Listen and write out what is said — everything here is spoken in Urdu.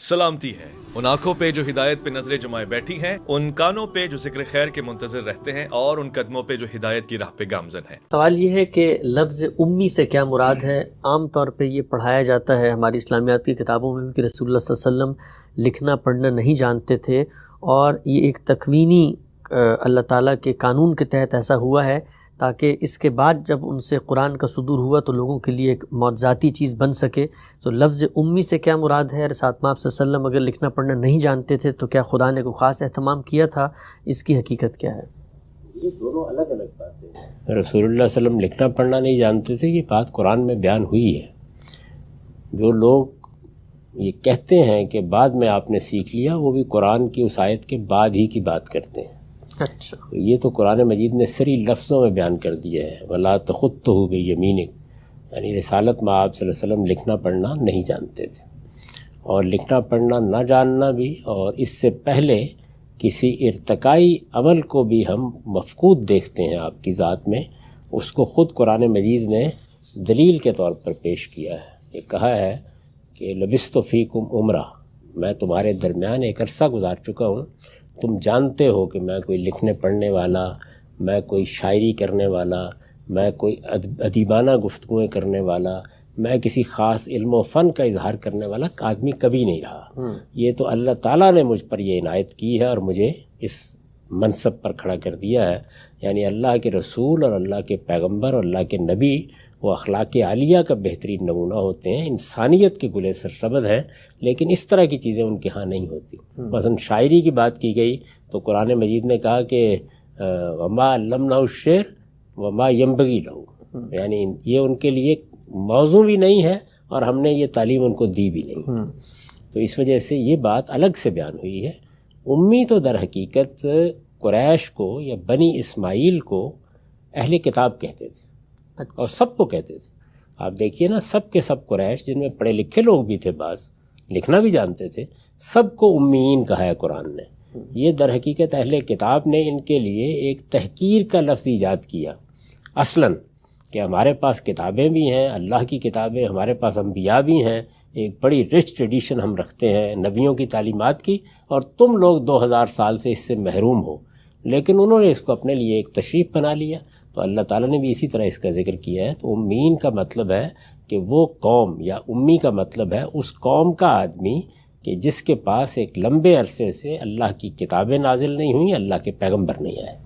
سلامتی ہے ان آنکھوں پہ جو ہدایت پہ نظریں جمائے بیٹھی ہیں، ان کانوں پہ جو ذکر خیر کے منتظر رہتے ہیں، اور ان قدموں پہ جو ہدایت کی راہ پہ گامزن ہیں۔ سوال یہ ہے کہ لفظ امی سے کیا مراد ہے؟ عام طور پہ یہ پڑھایا جاتا ہے ہماری اسلامیات کی کتابوں میں کہ رسول اللہ صلی اللہ علیہ وسلم لکھنا پڑھنا نہیں جانتے تھے، اور یہ ایک تکوینی اللہ تعالیٰ کے قانون کے تحت ایسا ہوا ہے تاکہ اس کے بعد جب ان سے قرآن کا صدور ہوا تو لوگوں کے لیے ایک معجزاتی چیز بن سکے۔ تو لفظ امی سے کیا مراد ہے؟ رسالت آپ صلی اللہ علیہ وسلم اگر لکھنا پڑھنا نہیں جانتے تھے تو کیا خدا نے کوئی خاص اہتمام کیا تھا؟ اس کی حقیقت کیا ہے؟ یہ دونوں الگ الگ باتیں ہیں۔ رسول اللہ صلی اللہ علیہ وسلم لکھنا پڑھنا نہیں جانتے تھے، یہ بات قرآن میں بیان ہوئی ہے۔ جو لوگ یہ کہتے ہیں کہ بعد میں آپ نے سیکھ لیا، وہ بھی قرآن کی اس آیت کے بعد ہی کی بات کرتے ہیں۔ اچھا، یہ تو قرآن مجید نے صریح لفظوں میں بیان کر دیا ہے، وَلَا تَخُطُّهُ بِيَمِينِكَ، یعنی رسالت میں آپ صلی اللہ علیہ وسلم لکھنا پڑھنا نہیں جانتے تھے، اور لکھنا پڑھنا نہ جاننا بھی، اور اس سے پہلے کسی ارتقائی عمل کو بھی ہم مفقود دیکھتے ہیں آپ کی ذات میں، اس کو خود قرآن مجید نے دلیل کے طور پر پیش کیا ہے۔ یہ کہا ہے کہ لبثت فیکم عمرہ، میں تمہارے درمیان ایک عرصہ گزار چکا ہوں، تم جانتے ہو کہ میں کوئی لکھنے پڑھنے والا، میں کوئی شاعری کرنے والا، میں کوئی ادیبانہ گفتگویں کرنے والا، میں کسی خاص علم و فن کا اظہار کرنے والا آدمی کبھی نہیں رہا۔ یہ تو اللہ تعالیٰ نے مجھ پر یہ عنایت کی ہے اور مجھے اس منصب پر کھڑا کر دیا ہے۔ یعنی اللہ کے رسول اور اللہ کے پیغمبر اور اللہ کے نبی وہ اخلاق عالیہ کا بہترین نمونہ ہوتے ہیں، انسانیت کے گلے سرسبد ہیں، لیکن اس طرح کی چیزیں ان کے ہاں نہیں ہوتی۔ مثلا شاعری کی بات کی گئی تو قرآن مجید نے کہا کہ وما علمناہ الشعر وما ينبغي له، یعنی یہ ان کے لیے موضوع بھی نہیں ہے اور ہم نے یہ تعلیم ان کو دی بھی نہیں۔ تو اس وجہ سے یہ بات الگ سے بیان ہوئی ہے۔ امی تو در حقیقت قریش کو یا بنی اسماعیل کو اہل کتاب کہتے تھے، اور سب کو کہتے تھے۔ آپ دیکھیے نا، سب کے سب قریش، جن میں پڑھے لکھے لوگ بھی تھے، بعض لکھنا بھی جانتے تھے، سب کو امیین کہا ہے قرآن نے۔ یہ در حقیقت اہل کتاب نے ان کے لیے ایک تحقیر کا لفظ ایجاد کیا اصلاً، کہ ہمارے پاس کتابیں بھی ہیں، اللہ کی کتابیں، ہمارے پاس انبیاء بھی ہیں، ایک بڑی رچ ٹریڈیشن ہم رکھتے ہیں نبیوں کی تعلیمات کی، اور تم لوگ 2000 سال سے اس سے محروم ہو۔ لیکن انہوں نے اس کو اپنے لیے ایک تشریف بنا لیا۔ تو اللہ تعالیٰ نے بھی اسی طرح اس کا ذکر کیا ہے۔ تو امین کا مطلب ہے کہ وہ قوم، یا امی کا مطلب ہے اس قوم کا آدمی کہ جس کے پاس ایک لمبے عرصے سے اللہ کی کتابیں نازل نہیں ہوئیں، اللہ کے پیغمبر نہیں آئے۔